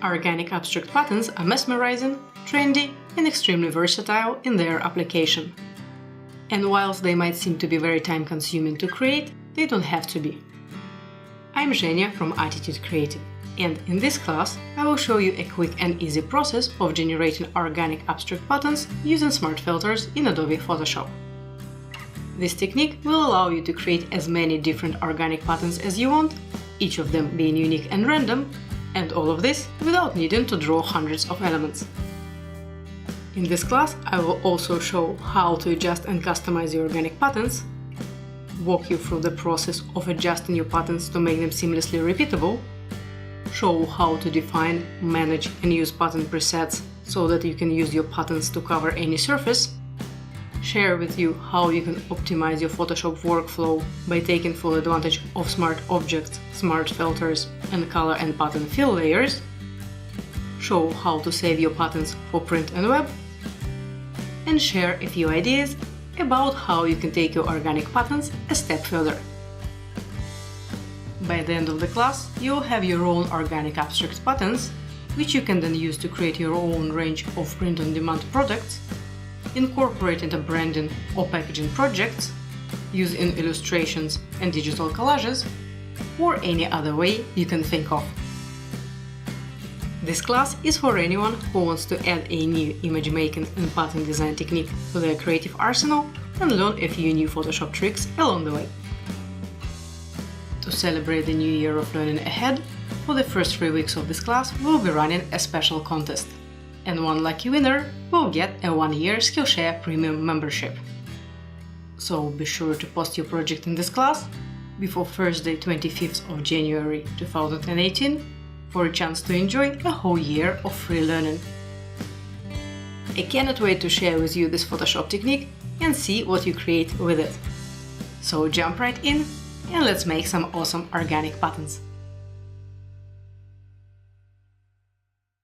Organic abstract patterns are mesmerizing, trendy, and extremely versatile in their application. And whilst they might seem to be very time-consuming to create, they don't have to be. I'm Zhenya from Attitude Creative, and in this class I will show you a quick and easy process of generating organic abstract patterns using smart filters in Adobe Photoshop. This technique will allow you to create as many different organic patterns as you want, each of them being unique and random, and all of this without needing to draw hundreds of elements. In this class, I will also show how to adjust and customize your organic patterns, walk you through the process of adjusting your patterns to make them seamlessly repeatable, show how to define, manage and use pattern presets so that you can use your patterns to cover any surface, share with you how you can optimize your Photoshop workflow by taking full advantage of smart objects, smart filters, and color and pattern fill layers, show how to save your patterns for print and web, and share a few ideas about how you can take your organic patterns a step further. By the end of the class, you'll have your own organic abstract patterns, which you can then use to create your own range of print-on-demand products, incorporate into branding or packaging projects, use in illustrations and digital collages, or any other way you can think of. This class is for anyone who wants to add a new image making and pattern design technique to their creative arsenal and learn a few new Photoshop tricks along the way. To celebrate the new year of learning ahead, for the first 3 weeks of this class we'll be running a special contest, and one lucky winner will get a 1-year Skillshare premium membership. So be sure to post your project in this class before Thursday 25th of January 2018 for a chance to enjoy a whole year of free learning. I cannot wait to share with you this Photoshop technique and see what you create with it. So jump right in and let's make some awesome organic patterns.